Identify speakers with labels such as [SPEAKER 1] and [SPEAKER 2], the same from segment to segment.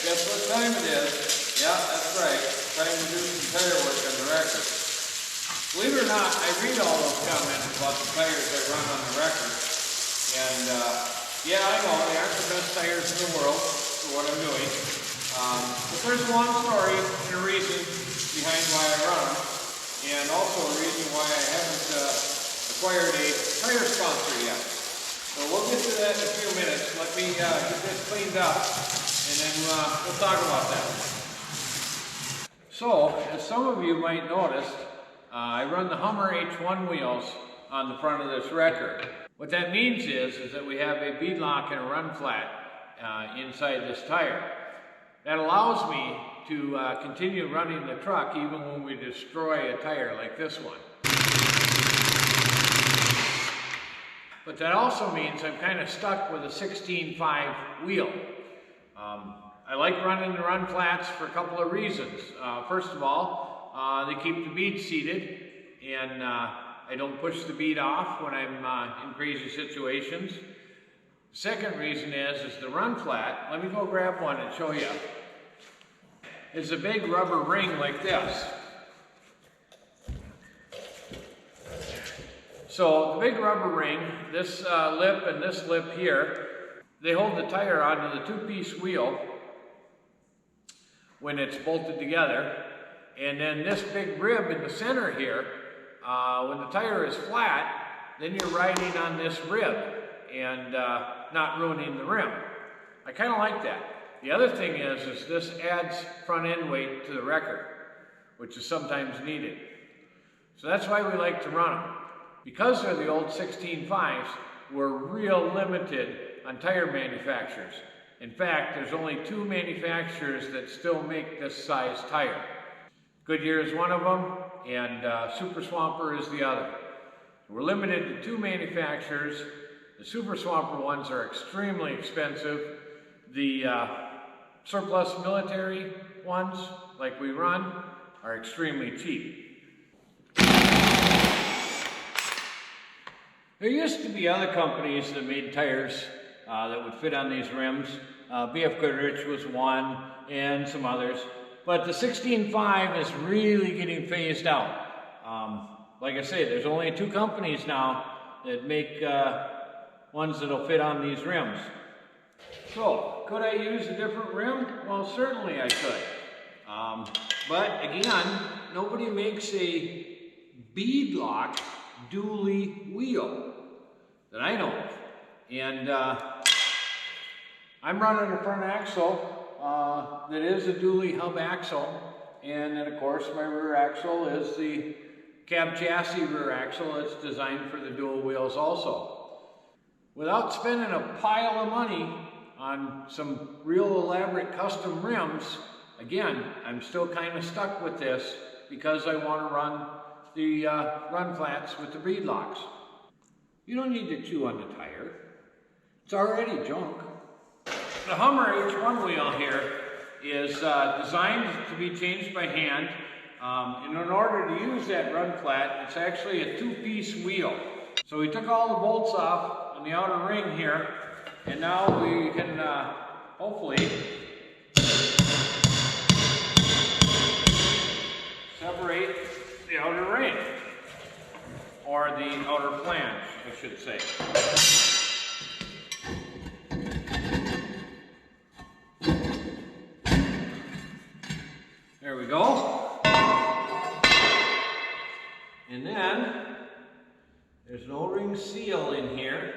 [SPEAKER 1] guess what time it is? Yeah, that's right. Time to do some tire work on the record. Believe it or not, I read all those comments about the tires that run on the record. And yeah, I know they aren't the best tires in the world for what I'm doing. But there's a long story and a reason behind why I run them. And also a reason why I haven't acquired a tire sponsor yet. So we'll get to that in a few minutes. Let me get this cleaned up and then we'll talk about that. So, as some of you might notice, I run the Hummer H1 wheels on the front of this record. What that means is that we have a bead lock and a run flat inside this tire. That allows me to continue running the truck even when we destroy a tire like this one. But that also means I'm kind of stuck with a 16.5 wheel. I like running the run flats for a couple of reasons. First of all, they keep the bead seated and I don't push the bead off when I'm in crazy situations. Second reason is the run flat. Let me go grab one and show you. It's a big rubber ring like this. So the big rubber ring, this lip and this lip here, they hold the tire onto the two-piece wheel when it's bolted together. And then this big rib in the center here, when the tire is flat, then you're riding on this rib and not ruining the rim. I kind of like that. The other thing is this adds front end weight to the record, which is sometimes needed. So that's why we like to run them. Because they're the old 16.5s, we're real limited on tire manufacturers. In fact, there's only 2 manufacturers that still make this size tire. Goodyear is one of them, and Super Swamper is the other. We're limited to 2 manufacturers. The Super Swamper ones are extremely expensive. The surplus military ones, like we run, are extremely cheap. There used to be other companies that made tires that would fit on these rims. BF Goodrich was one, and some others. But the 16.5 is really getting phased out. Like I say, there's only 2 companies now that make ones that'll fit on these rims. So, could I use a different rim? Well, certainly I could. But again, nobody makes a bead lock dually wheel that I know of. And I'm running a front axle that is a dually hub axle, and then of course my rear axle is the cab chassis rear axle. It's designed for the dual wheels also. Without spending a pile of money on some real elaborate custom rims, again, I'm still kind of stuck with this because I want to run the run flats with the bead locks. You don't need to chew on the tire. It's already junk. The Hummer H1 wheel here is designed to be changed by hand. And in order to use that run flat, it's actually a 2-piece wheel. So we took all the bolts off on the outer ring here, and now we can hopefully separate the outer ring, or the outer flange, I should say. There we go. And then there's an O-ring seal in here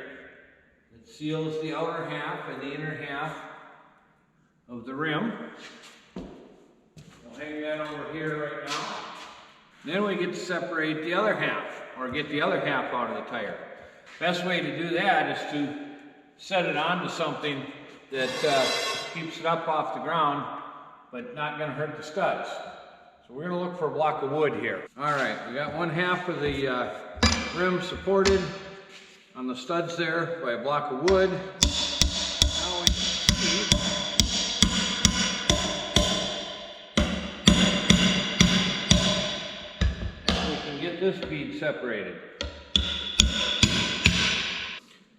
[SPEAKER 1] that seals the outer half and the inner half of the rim. I'll hang that over here right now. Then we get to separate the other half, or get the other half out of the tire. Best way to do that is to set it onto something that keeps it up off the ground, but not going to hurt the studs. So we're going to look for a block of wood here. All right, we got one half of the rim supported on the studs there by a block of wood. Now we can get this bead separated.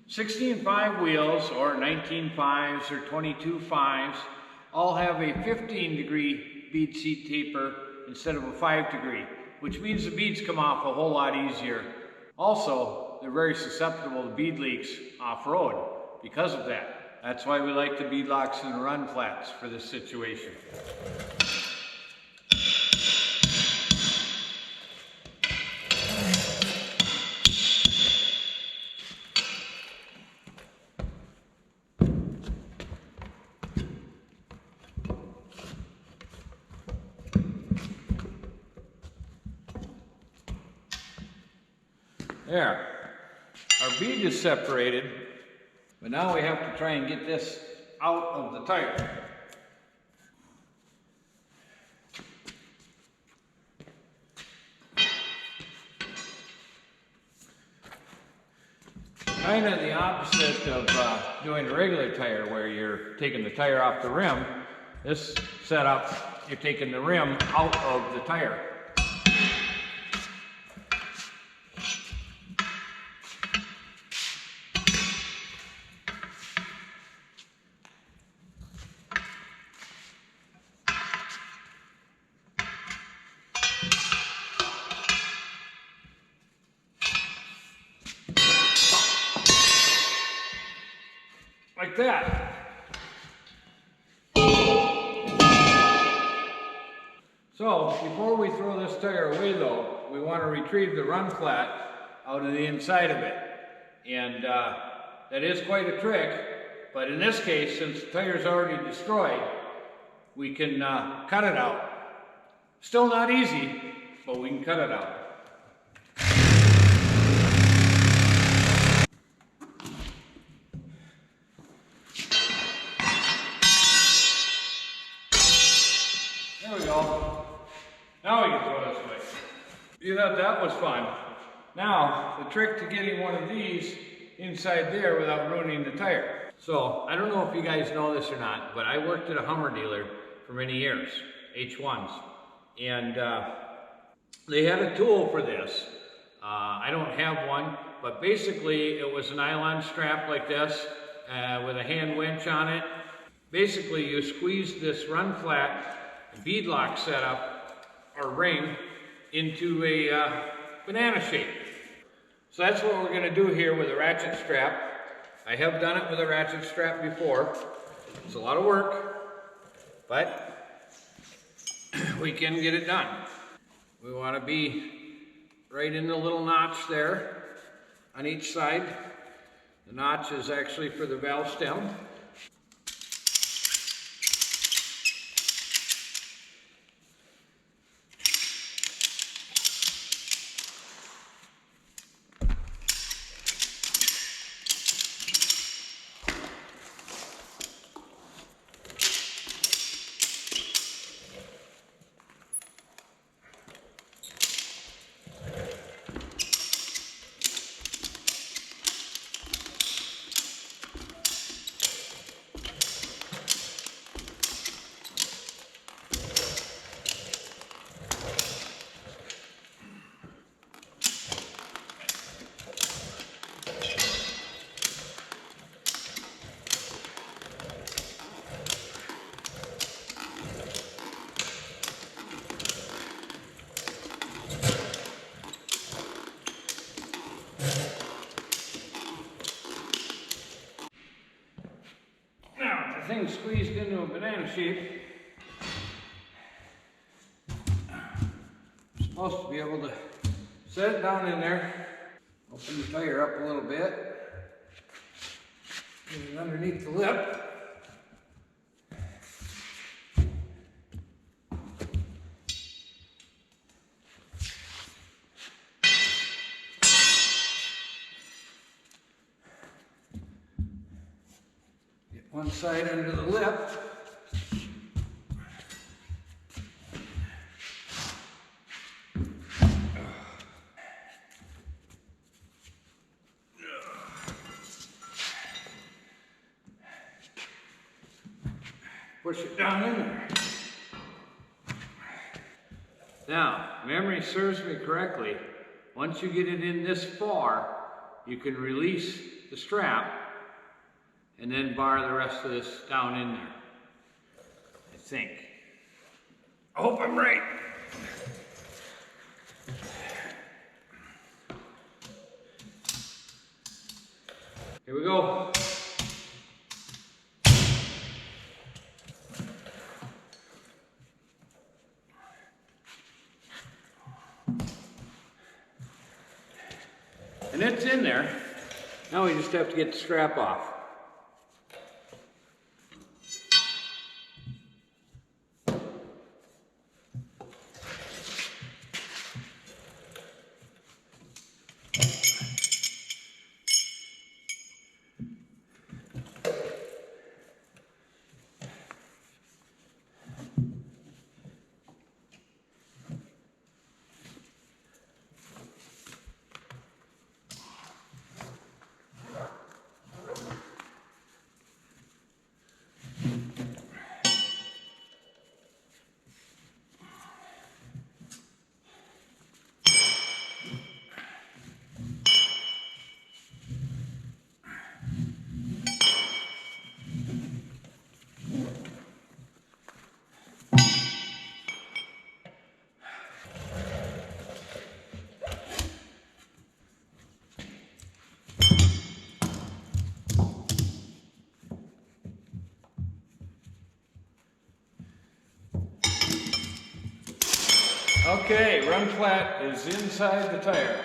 [SPEAKER 1] 16.5 wheels, or 19.5s or 22.5s, all have a 15-degree bead seat taper instead of a 5-degree, which means the beads come off a whole lot easier. Also, they're very susceptible to bead leaks off-road because of that. That's why we like the bead locks and the run flats for this situation. There, our bead is separated, but now we have to try and get this out of the tire. Kind of the opposite of doing a regular tire where you're taking the tire off the rim. This setup, you're taking the rim out of the tire. Like that. So, before we throw this tire away though, we want to retrieve the run flat out of the inside of it. And that is quite a trick, but in this case, since the tire is already destroyed, we can cut it out. Still not easy, but we can cut it out. There we go. Now we can throw this away. You thought that was fun. Now, the trick to getting one of these inside there without ruining the tire. So, I don't know if you guys know this or not, but I worked at a Hummer dealer for many years, H1s. And they had a tool for this. I don't have one, but basically it was a nylon strap like this with a hand winch on it. Basically, you squeeze this run flat bead lock setup or ring into a banana shape. So that's what we're going to do here with a ratchet strap. I have done it with a ratchet strap before. It's a lot of work, but we can get it done. We want to be right in the little notch there on each side. The notch is actually for the valve stem. The thing squeezed into a banana shape. I'm supposed to be able to set it down in there, open the tire up a little bit, get it underneath the lip. One side under the lip. Push it down in there. Now, memory serves me correctly. Once you get it in this far, you can release the strap and then bar the rest of this down in there. think. I hope I'm right. Here we go. And it's in there. Now we just have to get the strap off. Okay, run flat is inside the tire.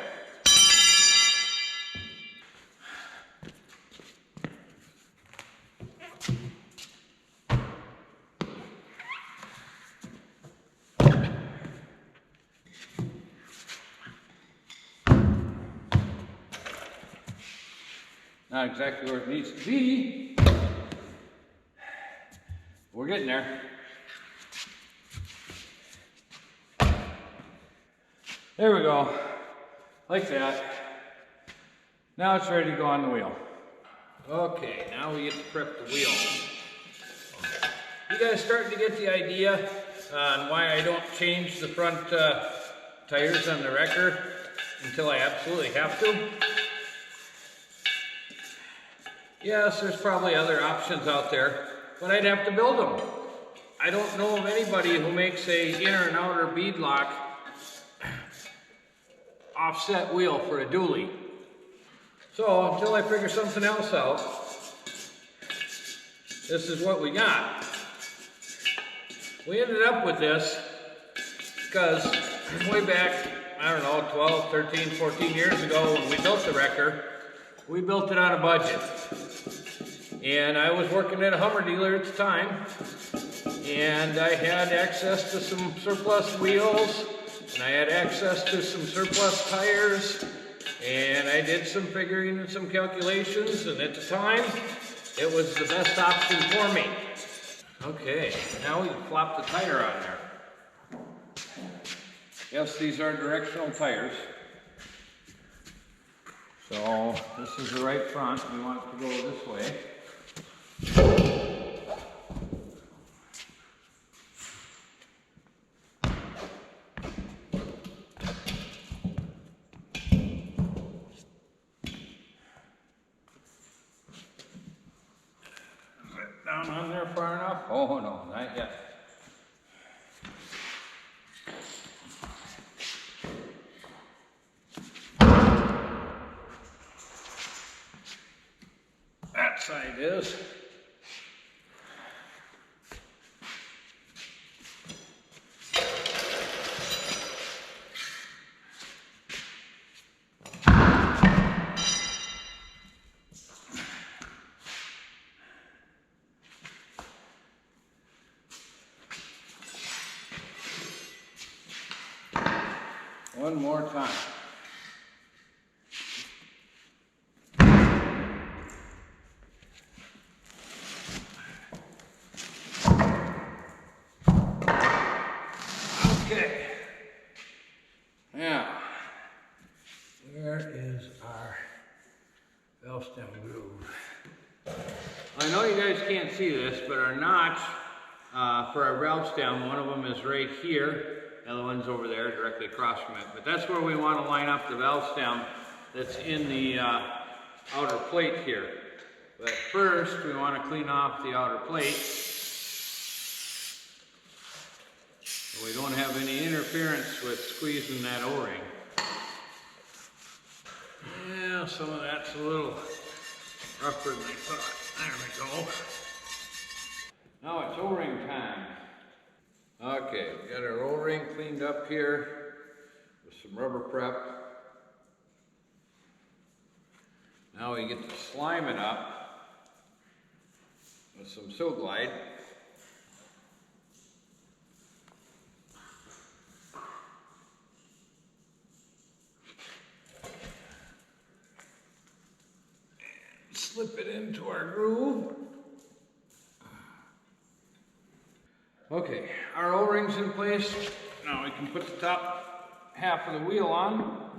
[SPEAKER 1] Not exactly where it needs to be. We're getting there. There we go, like that. Now it's ready to go on the wheel. Okay, now we get to prep the wheel. You guys starting to get the idea on why I don't change the front tires on the wrecker until I absolutely have to? Yes, there's probably other options out there, but I'd have to build them. I don't know of anybody who makes a inner and outer bead lock offset wheel for a dually. So until I figure something else out, this is what we got. We ended up with this because way back, I don't know, 12, 13, 14 years ago when we built the wrecker, we built it on a budget. And I was working at a Hummer dealer at the time, and I had access to some surplus wheels, and I had access to some surplus tires, and I did some figuring and some calculations, and at the time, it was the best option for me. Okay, now we can flop the tire on there. Yes, these are directional tires. So this is the right front, we want it to go this way. Down on there far enough? Oh no, not yet. That side is. One more time. Okay. Now, where is our valve stem groove? I know you guys can't see this, but our notch for our valve stem, one of them is right here. The other one's over there, directly across from it. But that's where we want to line up the valve stem that's in the outer plate here. But first, we want to clean off the outer plate. don't have any interference with squeezing that O-ring. Yeah, some of that's a little rougher than I thought. There we go. Now it's O-ring time. Okay, we got our O-ring cleaned up here with some rubber prep. Now we get to slime it up with some Glide. And slip it into our groove. Okay, our O-ring's in place. Now we can put the top half of the wheel on,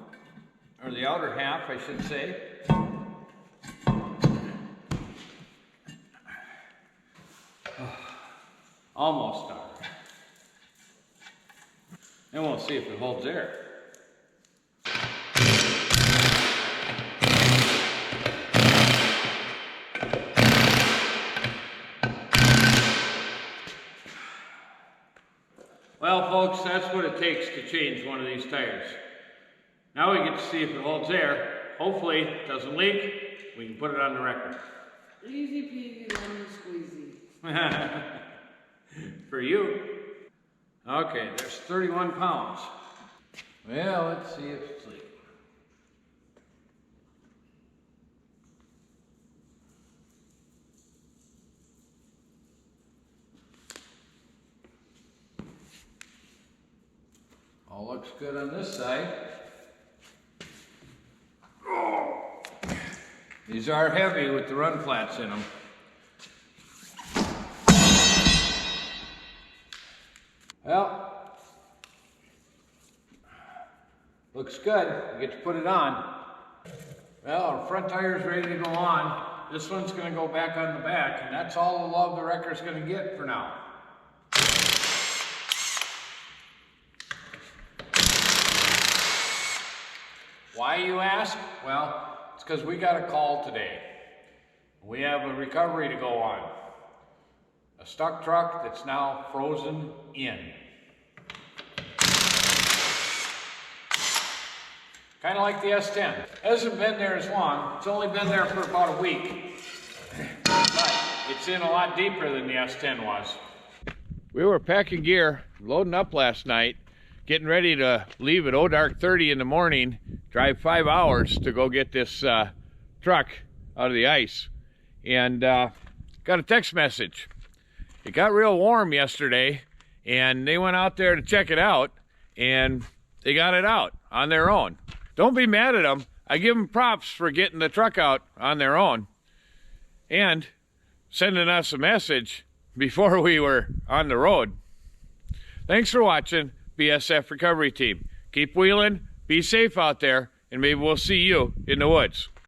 [SPEAKER 1] or the outer half, I should say. Almost done. And we'll see if it holds air. Well, folks, that's what it takes to change one of these tires. Now we get to see if it holds air. Hopefully it doesn't leak. We can put it on the record.
[SPEAKER 2] Easy peasy, lemon squeezy.
[SPEAKER 1] For you. Okay, there's 31 pounds. Well, let's see if it's leaking. All looks good on this side. Oh. These are heavy with the run flats in them. Well, looks good. We get to put it on. Well, our front tire's ready to go on. This one's going to go back on the back, and that's all the love the wrecker's going to get for now. Why, you ask? Well, it's because we got a call today. We have a recovery to go on. A stuck truck that's now frozen in. Kind of like the S10. Hasn't been there as long. It's only been there for about a week. But it's in a lot deeper than the S10 was. We were packing gear, loading up last night, getting ready to leave at dark 30 in the morning, drive 5 hours to go get this truck out of the ice. And got a text message. It got real warm yesterday, and they went out there to check it out, and they got it out on their own. Don't be mad at them. I give them props for getting the truck out on their own and sending us a message before we were on the road. Thanks for watching, BSF Recovery Team. Keep wheeling, be safe out there, and maybe we'll see you in the woods.